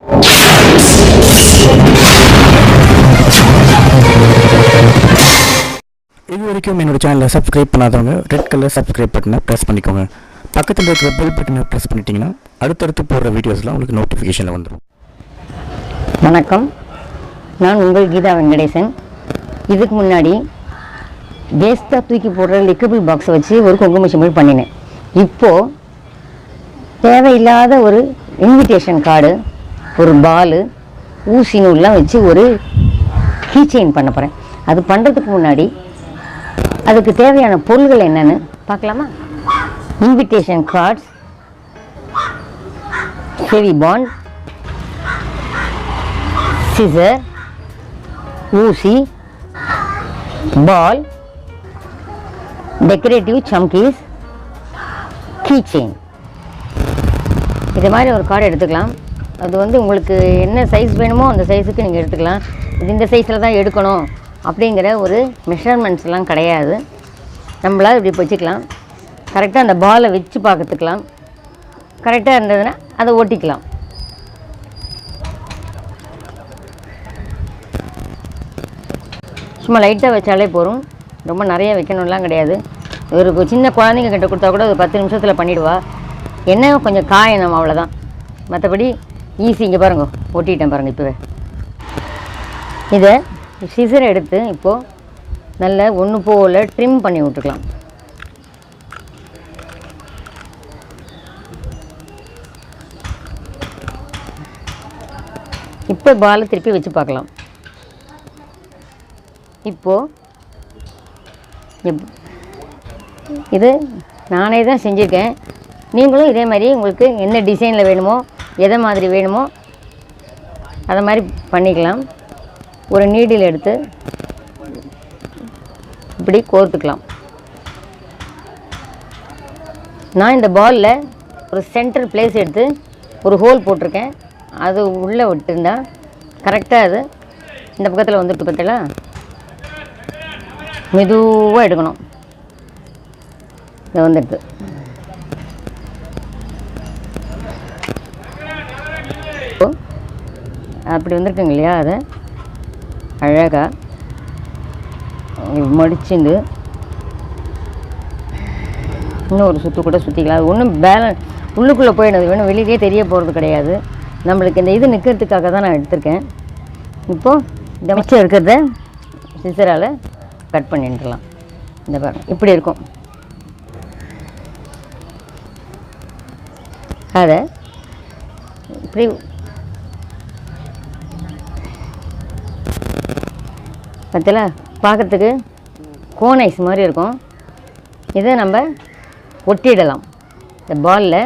இது வரைக்கும் என்னோட சேனலை சப்ஸ்கிரைப் பண்ணாதவங்க ரெட் கலர் சப்ஸ்கிரைப் பட்டனை ப்ரெஸ் பண்ணிக்கோங்க. பக்கத்தில் இருக்கிற பெல் பட்டனை ப்ரெஸ் பண்ணிட்டீங்கன்னா அடுத்தடுத்து போடுற வீடியோஸ்லாம் உங்களுக்கு நோட்டிஃபிகேஷனில் வந்துடும். வணக்கம், நான் உங்கள் கீதா வெங்கடேசன். இதுக்கு முன்னாடி வேஸ்ட்டாக தூக்கி போடுற லிக்கபிள் பாக்ஸை வச்சு ஒரு குங்கும சிமிழ் பண்ணினேன். இப்போது தேவையில்லாத ஒரு இன்விடேஷன் கார்டு, ஒரு பாலு, ஊசி நூல்லாம் வச்சு ஒரு கீச்செயின் பண்ண போகிறேன். அது பண்ணுறதுக்கு முன்னாடி அதுக்கு தேவையான பொருள்கள் என்னென்னு பார்க்கலாமா? Invitation cards, heavy bond, scissor, ஊசி, பால், டெக்கரேட்டிவ் சம்கீஸ், கீச்செயின். இது மாதிரி ஒரு கார்டு எடுத்துக்கலாம். அது வந்து உங்களுக்கு என்ன சைஸ் வேணுமோ அந்த சைஸுக்கு நீங்கள் எடுத்துக்கலாம். இது இந்த சைஸில் தான் எடுக்கணும் அப்படிங்கிற ஒரு மெஷர்மெண்ட்ஸ்லாம் கிடையாது. நம்மளால் இப்படி வச்சுக்கலாம். கரெக்டாக அந்த பாலை வச்சு பார்த்துக்கலாம். கரெக்டாக இருந்ததுன்னா அதை ஒட்டிக்கலாம். சும்மா லைட்டாக வச்சாலே போதும். ரொம்ப நிறைய வைக்கணும்லாம் கிடையாது. ஒரு சின்ன குழந்தைங்க கிட்ட கொடுத்தா கூட ஒரு 10 நிமிஷத்தில் பண்ணிவிடுவா. என்ன கொஞ்சம் காயணும், அவ்வளோதான். மற்றபடி ஈஸி. இங்கே பாருங்க, ஒட்டிட்டேன் பாருங்கள். இப்போவே இதை சிசரை எடுத்து இப்போது நல்ல ஒன்று போல் ட்ரிம் பண்ணி விட்டுக்கலாம். இப்போ பாலை திருப்பி வச்சு பார்க்கலாம். இப்போது இது நானே தான் செஞ்சுருக்கேன். நீங்களும் இதே மாதிரி உங்களுக்கு என்ன டிசைனில் வேணுமோ, எதை மாதிரி வேணுமோ அதை மாதிரி பண்ணிக்கலாம். ஒரு நீடில் எடுத்து இப்படி கோர்த்துக்கலாம். நான் இந்த பாலில் ஒரு சென்டர் பிளேஸ் எடுத்து ஒரு ஹோல் போட்டிருக்கேன். அது உள்ளே விட்டுருந்தா கரெக்டாக அது இந்த பக்கத்தில் வந்துட்டு பார்த்தீங்களா, மெதுவாக எடுக்கணும். இது வந்துட்டு அப்படி வந்திருக்குங்க இல்லையா, அதை அழகாக மடிச்சுண்டு இன்னும் ஒரு சுற்று கூட சுற்றிக்கலாம். அது ஒன்றும் பேலன்ஸ் உள்ளுக்குள்ளே போயிடுது, வேணும் வெளியிலே தெரிய போகிறது கிடையாது. நம்மளுக்கு இந்த இது நிற்கிறதுக்காக தான் நான் எடுத்திருக்கேன். இப்போது இந்த மிச்சம் இருக்கிறத சிசரால் கட் பண்ணிடலாம். இந்த பாருங்க, இப்படி இருக்கும். அதை இப்படி பார்த்தீங்களா, பார்க்குறதுக்கு கோன் ஐஸ் மாதிரி இருக்கும். இதை நம்ம ஒட்டிடலாம். இந்த பாலில்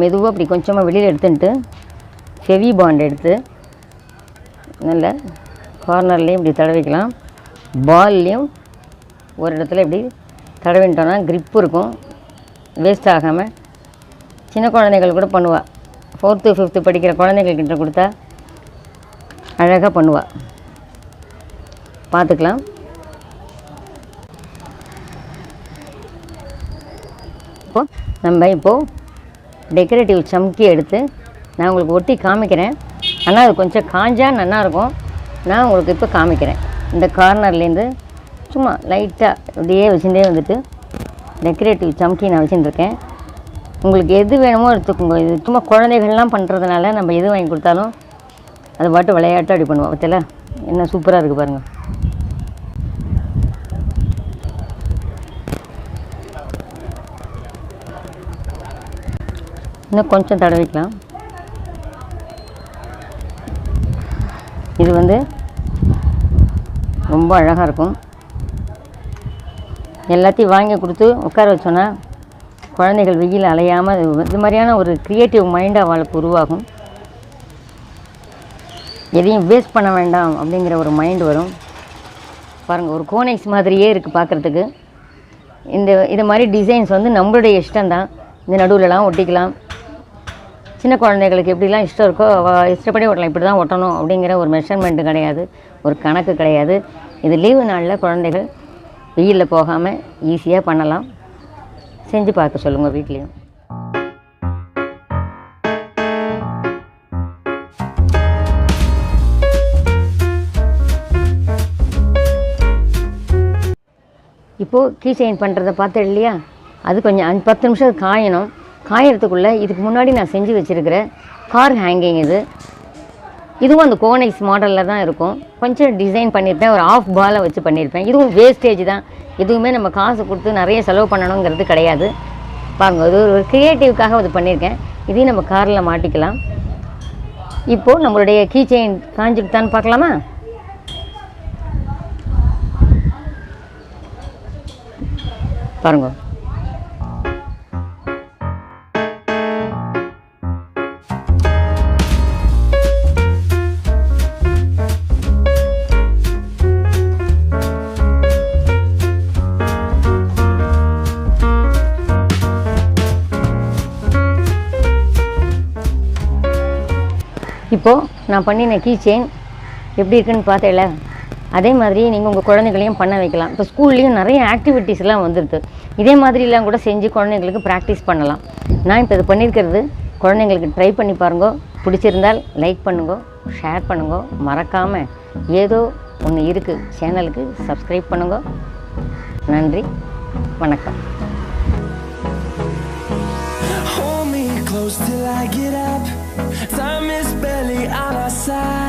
மெதுவாக அப்படி கொஞ்சமாக வெளியில் எடுத்துட்டு ஹெவி பாண்ட் எடுத்து நல்ல கார்னர்லேயும் இப்படி தடவிக்கலாம். பால்லையும் ஒரு இடத்துல இப்படி தடவிட்டோன்னா க்ரிப்பு இருக்கும், வேஸ்ட் ஆகாமல். சின்ன குழந்தைகள் கூட பண்ணுவாள். 4th 5th படிக்கிற குழந்தைங்கள்கிட்ட கொடுத்தா அழகாக பண்ணுவாள். பார்த்துக்கலாம். இப்போது நம்ம இப்போது டெக்கரேட்டிவ் சம்கி எடுத்து நான் உங்களுக்கு ஒட்டி காமிக்கிறேன். ஆனால் அது கொஞ்சம் காஞ்சா நல்லாயிருக்கும். நான் உங்களுக்கு இப்போ காமிக்கிறேன். இந்த கார்னர்லேருந்து சும்மா லைட்டாக இப்படியே வச்சுட்டே வந்துட்டு டெக்கரேட்டிவ் சம்கி நான் வச்சுட்டுருக்கேன். உங்களுக்கு எது வேணுமோ எடுத்துக்கோங்க. இது சும்மா குழந்தைகள்லாம் பண்ணுறதுனால நம்ம எது வாங்கி கொடுத்தாலும் அது பாட்டு விளையாட்டு அப்படி பண்ணுவோம். பற்றில என்ன சூப்பராக இருக்குது பாருங்கள். இன்னும் கொஞ்சம் தடவிக்கலாம். இது வந்து ரொம்ப அழகாக இருக்கும். எல்லாத்தையும் வாங்கி கொடுத்து உட்கார வச்சோன்னா குழந்தைகள் வெயில் அலையாமல் இது மாதிரியான ஒரு க்ரியேட்டிவ் மைண்ட் அவளுக்கு உருவாகும். எதையும் வேஸ்ட் பண்ண வேண்டாம் அப்படிங்கிற ஒரு மைண்ட் வரும். பாருங்கள், ஒரு கோனைஸ் மாதிரியே இருக்குது பார்க்குறதுக்கு. இது மாதிரி டிசைன்ஸ் வந்து நம்மளுடைய இஷ்டம்தான். இந்த நடுவில்லாம் ஒட்டிக்கலாம். சின்ன குழந்தைகளுக்கு எப்படிலாம் இஷ்டம் இருக்கோ இஷ்டப்படி ஒட்டலாம். இப்படி தான் ஒட்டணும் அப்படிங்கிற ஒரு மெஷர்மெண்ட்டு கிடையாது, ஒரு கணக்கு கிடையாது. இது லீவு நாளில் குழந்தைகள் வெயிலில் போகாமல் ஈஸியாக பண்ணலாம். செஞ்சு பார்க்க சொல்லுங்கள் வீட்லேயும். இப்போது கீ செயின் பண்ணுறதை பார்த்தேன் இல்லையா, அது கொஞ்சம் 10 நிமிஷம் காயணும். காயறதுக்குள்ளே இதுக்கு முன்னாடி நான் செஞ்சு வச்சுருக்கிற கார் ஹேங்கிங் இதுவும் அந்த கோனைஸ் மாடலில் தான் இருக்கும். கொஞ்சம் டிசைன் பண்ணியிருப்பேன், ஒரு ஆஃப் பாலை வச்சு பண்ணியிருப்பேன். இதுவும் வேஸ்டேஜ் தான், எதுவுமே நம்ம காசு கொடுத்து நிறைய செலவு பண்ணணுங்கிறது கிடையாது. பாருங்கள், அது ஒரு க்ரியேட்டிவ்க்காக அது பண்ணியிருக்கேன். இதையும் நம்ம காரில் மாட்டிக்கலாம். இப்போது நம்மளுடைய கீ செயின் காஞ்சிட்டான்னு பார்க்கலாமா? பாருங்க, இப்போது நான் பண்ணின கீ செயின் எப்படி இருக்குன்னு பார்த்தேல, அதே மாதிரி நீங்கள் உங்கள் குழந்தைகளையும் பண்ண வைக்கலாம். இப்போ ஸ்கூல்லேயும் நிறைய ஆக்டிவிட்டீஸ்லாம் வந்துடுது. இதே மாதிரிலாம் கூட செஞ்சு குழந்தைங்களுக்கு ப்ராக்டிஸ் பண்ணலாம். நான் இப்போ இது பண்ணியிருக்கிறது குழந்தைங்களுக்கு ட்ரை பண்ணி பாருங்க. பிடிச்சிருந்தால் லைக் பண்ணுங்க, ஷேர் பண்ணுங்க. மறக்காமல் ஏதோ ஒன்று இருக்குது சேனலுக்கு சப்ஸ்கிரைப் பண்ணுங்க. நன்றி, வணக்கம். Hold me close till I get up. Time is barely on our side.